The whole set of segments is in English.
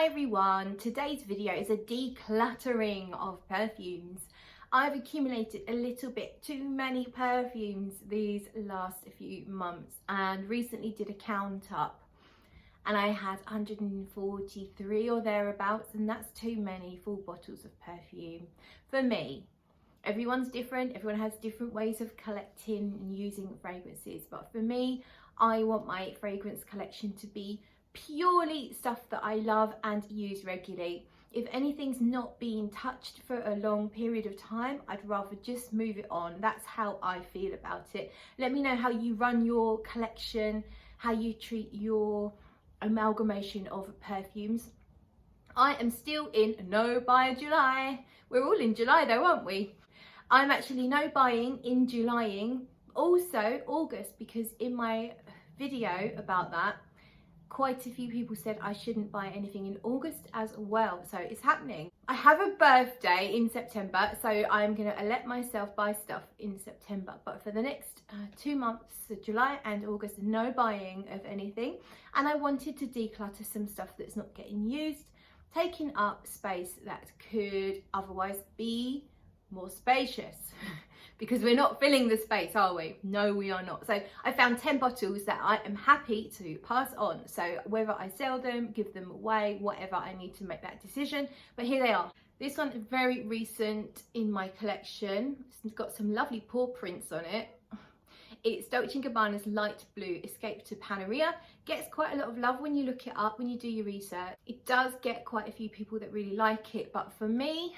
everyone, today's video is a decluttering of perfumes. I've accumulated a little bit too many perfumes these last few months and recently did a count up and I had 143 or thereabouts, and that's too many full bottles of perfume for me. Everyone's different, everyone has different ways of collecting and using fragrances, but for me, I want my fragrance collection to be purely stuff that I love and use regularly. If anything's not being touched for a long period of time, I'd rather just move it on. That's how I feel about it. Let me know how you run your collection, how you treat your amalgamation of perfumes. I am still in no buy July. We're all in July though, aren't we? I'm actually no buying in Julying, also August, because in my video about that, quite a few people said I shouldn't buy anything in August as well, so it's happening. I have a birthday in September, so I'm going to let myself buy stuff in September, but for the next 2 months, July and August, no buying of anything. And I wanted to declutter some stuff that's not getting used, taking up space that could otherwise be more spacious. Because we're not filling the space, are we? No, we are not. So I found 10 bottles that I am happy to pass on. So whether I sell them, give them away, whatever, I need to make that decision. But here they are. This one is very recent in my collection. It's got some lovely paw prints on it. It's Dolce & Gabbana's light blue Escape to Parisien. Gets quite a lot of love when you look it up, when you do your research. It does get quite a few people that really like it, but for me,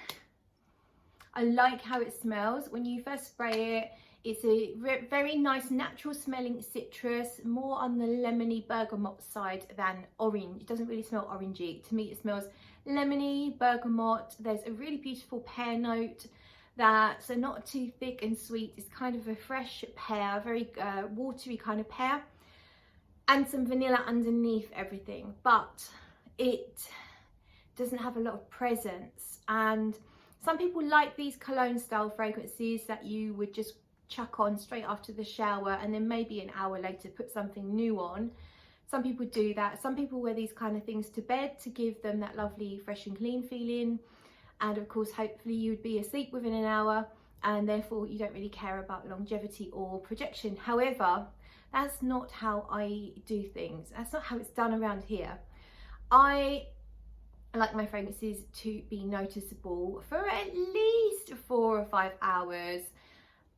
I like how it smells. When you first spray it, it's a very nice natural smelling citrus, more on the lemony bergamot side than orange. It doesn't really smell orangey. To me, it smells lemony, bergamot. There's a really beautiful pear note that's not too thick and sweet. It's kind of a fresh pear, very watery kind of pear, and some vanilla underneath everything. But it doesn't have a lot of presence, and some people like these cologne style fragrances that you would just chuck on straight after the shower and then maybe an hour later put something new on. Some people do that. Some people wear these kind of things to bed to give them that lovely fresh and clean feeling. And of course, hopefully you would be asleep within an hour and therefore you don't really care about longevity or projection. However, that's not how I do things. That's not how it's done around here. I like my fragrances to be noticeable for at least 4 or 5 hours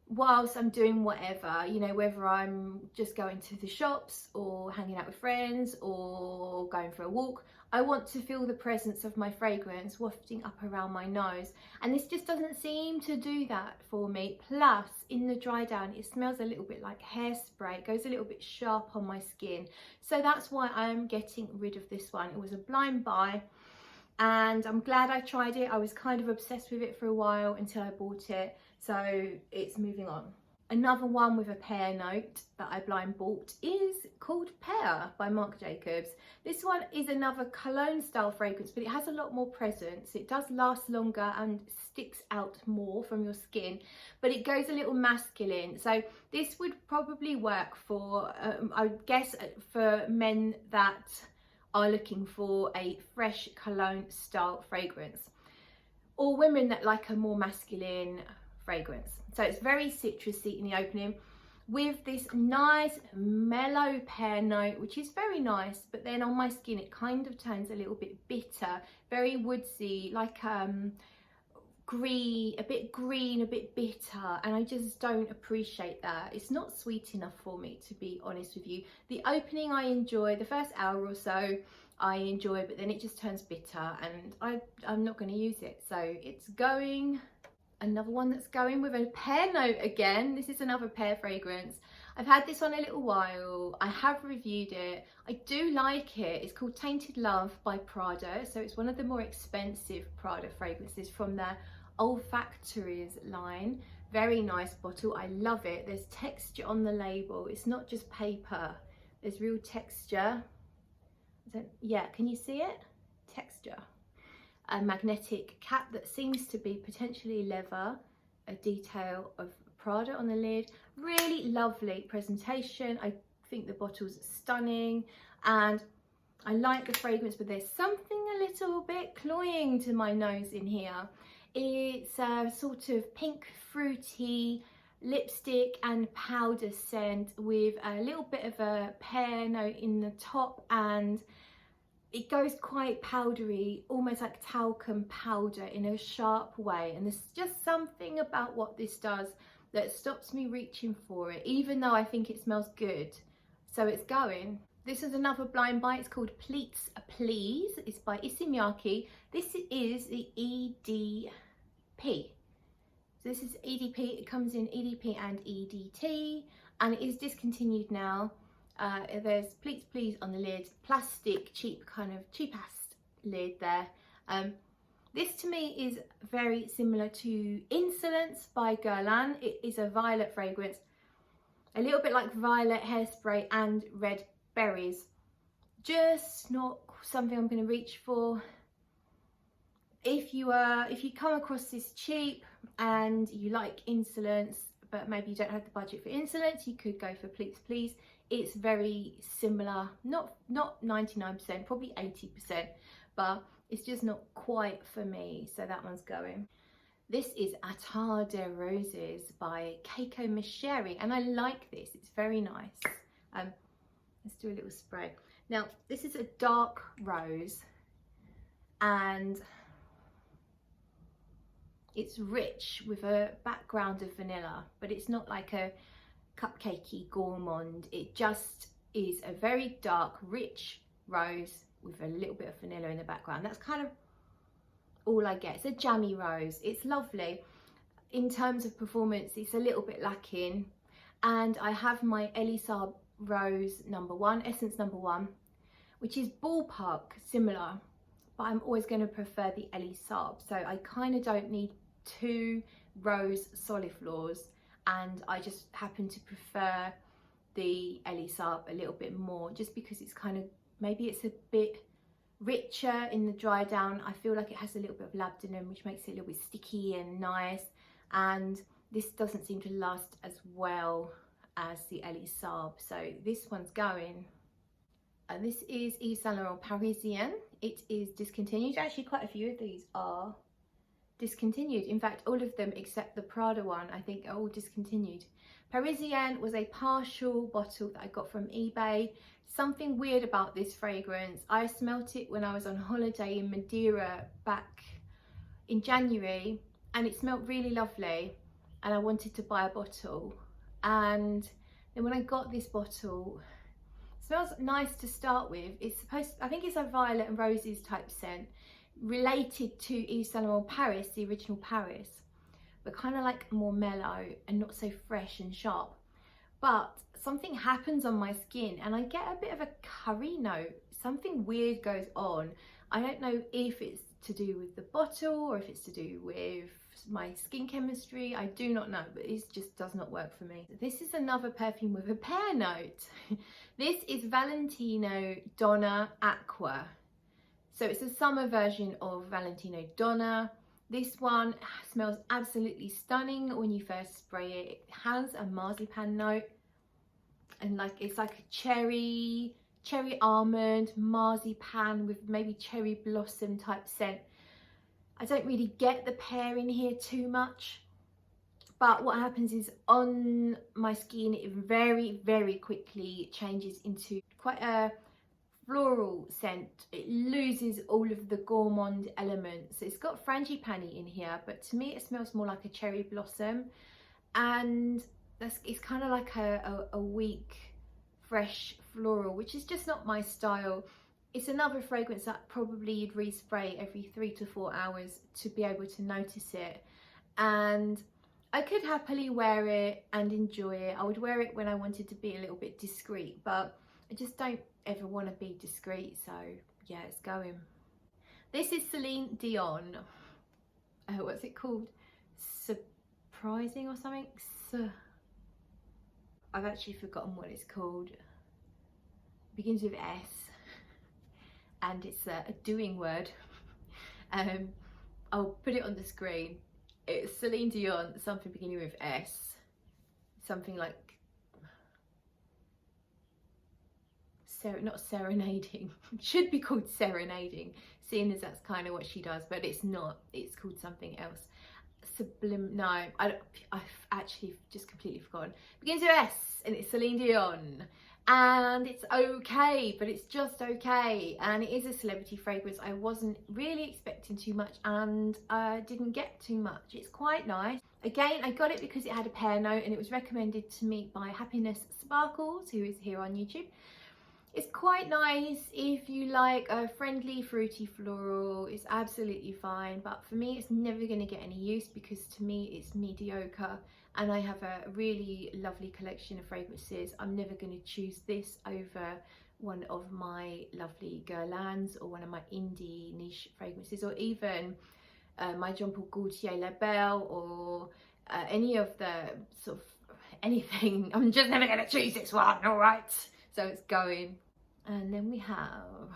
whilst I'm doing whatever, you know, whether I'm just going to the shops or hanging out with friends or going for a walk. I want to feel the presence of my fragrance wafting up around my nose, and this just doesn't seem to do that for me. Plus, in the dry down, it smells a little bit like hairspray. It goes a little bit sharp on my skin, so that's why I'm getting rid of this one. It was a blind buy, and I'm glad I tried it. I was kind of obsessed with it for a while until I bought it, so it's moving on. Another one with a pear note that I blind bought is called Perla by Marc Jacobs. This one is another cologne style fragrance, but it has a lot more presence. It does last longer and sticks out more from your skin, but it goes a little masculine. So this would probably work for, I guess, for men that are looking for a fresh cologne style fragrance, or women that like a more masculine fragrance. So it's very citrusy in the opening with this nice mellow pear note, which is very nice, but then on my skin it kind of turns a little bit bitter, very woodsy, like green, a bit bitter, and I just don't appreciate that. It's not sweet enough for me, to be honest with you. The opening I enjoy, the first hour or so I enjoy, but then it just turns bitter and I'm not going to use it, so it's going. Another one that's going with a pear note again. This is another pear fragrance. I've had this one a little while. I have reviewed it. I do like it. It's called Tainted Love by Prada. So it's one of the more expensive Prada fragrances from their Olfactories line. Very nice bottle. I love it. There's texture on the label. It's not just paper. There's real texture. Yeah, can you see it? Texture. A magnetic cap that seems to be potentially leather, a detail of Prada on the lid. Really lovely presentation. I think the bottle's stunning, and I like the fragrance, but there's something a little bit cloying to my nose in here. It's a sort of pink fruity lipstick and powder scent with a little bit of a pear note in the top, and it goes quite powdery, almost like talcum powder in a sharp way. And there's just something about what this does that stops me reaching for it, even though I think it smells good. So it's going. This is another blind buy. It's called Pleats Please. It's by Issey Miyake. This is the EDP. So this is EDP. It comes in EDP and EDT, and it is discontinued now. There's Pleats Please on the lid, plastic, cheap, kind of cheapest lid there. This to me is very similar to Insolence by Guerlain. It is a violet fragrance, a little bit like Violet Hairspray and Red Berries. Just not something I'm going to reach for. If you come across this cheap and you like Insolence, but maybe you don't have the budget for Insolence, you could go for Pleats Please. It's very similar, not 99%, probably 80%, but it's just not quite for me, so that one's going. This is Attar des Roses by Keiko Micheri, and I like this. It's very nice. Let's do a little spray. Now, this is a dark rose, and it's rich with a background of vanilla, but it's not like a cupcakey gourmand. It just is a very dark, rich rose with a little bit of vanilla in the background. That's kind of all I get. It's a jammy rose. It's lovely. In terms of performance, it's a little bit lacking. And I have my Elie Saab Rose #1, Essence #1, which is ballpark similar, but I'm always going to prefer the Elie Saab. So I kind of don't need two rose soliflors, and I just happen to prefer the Elie Saab a little bit more, just because it's kind of, maybe it's a bit richer in the dry down. I feel like it has a little bit of labdanum, which makes it a little bit sticky and nice, and this doesn't seem to last as well as the Elie Saab, so this one's going. And this is Yves Saint Laurent Parisien. It is discontinued. Actually, quite a few of these are discontinued. In fact, all of them except the Prada one, I think, are all discontinued. Parisien was a partial bottle that I got from eBay. Something weird about this fragrance. I smelt it when I was on holiday in Madeira back in January, and it smelled really lovely, and I wanted to buy a bottle. And then when I got this bottle, it smells nice to start with. It's supposed, I think it's a violet and roses type scent, related to Yves Saint Laurent Paris, the original Paris, but kind of like more mellow and not so fresh and sharp. But something happens on my skin and I get a bit of a curry note. Something weird goes on. I don't know if it's to do with the bottle or if it's to do with my skin chemistry. I do not know, but it just does not work for me. This is another perfume with a pear note. This is Valentino Donna Aqua. So it's a summer version of Valentino Donna. This one smells absolutely stunning when you first spray it. It has a marzipan note, and like it's like a cherry almond, marzipan with maybe cherry blossom type scent. I don't really get the pear in here too much, but what happens is on my skin it very quickly changes into quite a floral scent. It loses all of the gourmand elements. It's got frangipani in here, but to me it smells more like a cherry blossom, and it's kind of like a weak fresh floral, which is just not my style. It's another fragrance that probably you'd respray every 3 to 4 hours to be able to notice it, and I could happily wear it and enjoy it. I would wear it when I wanted to be a little bit discreet, but I just don't ever want to be discreet, so yeah, it's going. This is Celine Dion. What's it called? Surprising or something? I've actually forgotten what it's called. It begins with S, and it's a doing word. I'll put it on the screen. It's Celine Dion, something beginning with S, something like not serenading, should be called serenading, seeing as that's kind of what she does, but it's not, it's called something else. No, I've actually just completely forgotten. Begins with S, and it's Celine Dion, and it's okay, but it's just okay, and it is a celebrity fragrance. I wasn't really expecting too much, and I didn't get too much. It's quite nice. Again, I got it because it had a pear note, and it was recommended to me by Happiness Sparkles, who is here on YouTube. It's quite nice if you like a friendly fruity floral. It's absolutely fine, but for me it's never going to get any use because to me it's mediocre, and I have a really lovely collection of fragrances. I'm never going to choose this over one of my lovely Guerlains or one of my indie niche fragrances, or even my Jean Paul Gaultier La Belle, or any of the sort of anything. I'm just never going to choose this one, all right? So it's going. And then we have,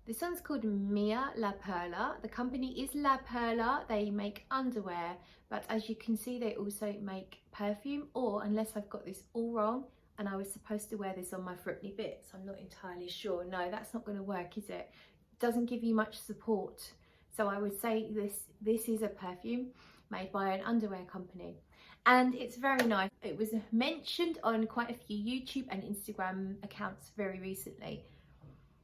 this one's called Mia La Perla. The company is La Perla. They make underwear, but as you can see, they also make perfume, or unless I've got this all wrong, and I was supposed to wear this on my Fruitly Bits, I'm not entirely sure. No, that's not going to work, is it? It doesn't give you much support. So I would say this is a perfume made by an underwear company. And it's very nice. It was mentioned on quite a few YouTube and Instagram accounts very recently.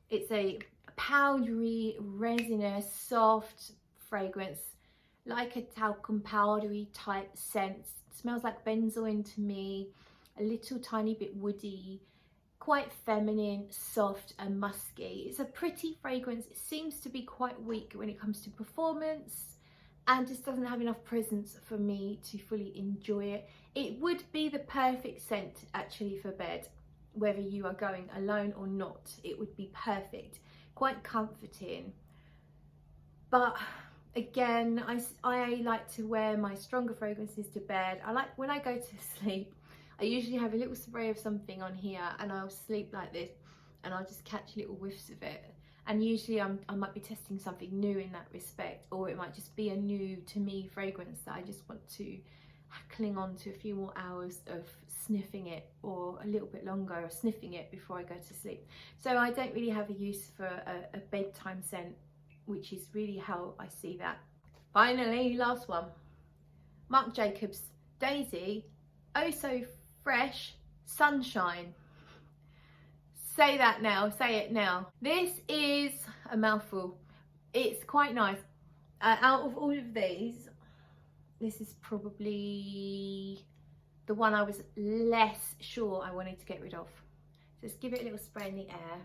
It's a powdery, resinous, soft fragrance, like a talcum powdery type scent. It smells like benzoin to me, a little tiny bit woody, quite feminine, soft and musky. It's a pretty fragrance. It seems to be quite weak when it comes to performance, and just doesn't have enough presence for me to fully enjoy it. It would be the perfect scent actually for bed, whether you are going alone or not. It would be perfect, quite comforting. But again, I like to wear my stronger fragrances to bed. I like when I go to sleep, I usually have a little spray of something on here, and I'll sleep like this, and I'll just catch little whiffs of it. And usually I might be testing something new in that respect, or it might just be a new to me fragrance that I just want to cling on to a few more hours of sniffing it, or a little bit longer of sniffing it before I go to sleep. So I don't really have a use for a bedtime scent, which is really how I see that. Finally, last one, Marc Jacobs Daisy Oh So Fresh Sunshine. Say that now, say it now. This is a mouthful. It's quite nice. Out of all of these, this is probably the one I was less sure I wanted to get rid of. Just give it a little spray in the air.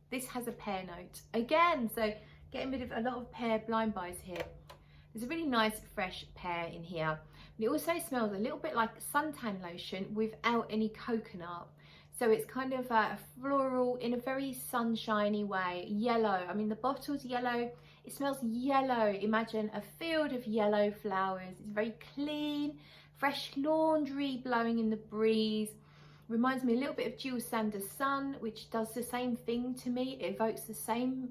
This has a pear note again, so getting rid of a lot of pear blind buys here. There's a really nice fresh pear in here. And it also smells a little bit like suntan lotion without any coconut. So it's kind of a floral in a very sunshiny way. Yellow, I mean the bottle's yellow. It smells yellow. Imagine a field of yellow flowers. It's very clean, fresh laundry blowing in the breeze. Reminds me a little bit of Jules Sanders' Sun, which does the same thing to me. It evokes the same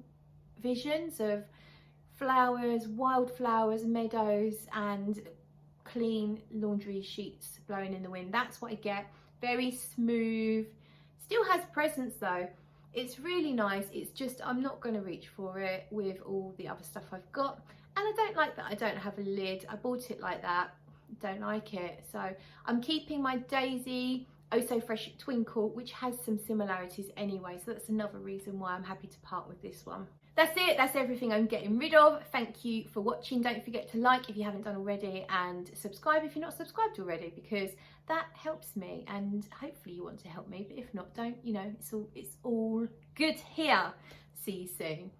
visions of flowers, wildflowers, meadows, and clean laundry sheets blowing in the wind. That's what I get. Very smooth, still has presence though. It's really nice. It's just I'm not going to reach for it with all the other stuff I've got, and I don't like that I don't have a lid. I bought it like that. Don't like it. So I'm keeping my Daisy Oh So Fresh Twinkle, which has some similarities anyway, so that's another reason why I'm happy to part with this one. That's it, that's everything I'm getting rid of. Thank you for watching. Don't forget to like if you haven't done already, and subscribe if you're not subscribed already, because that helps me, and hopefully you want to help me, but if not, don't, you know, it's all good here. See you soon.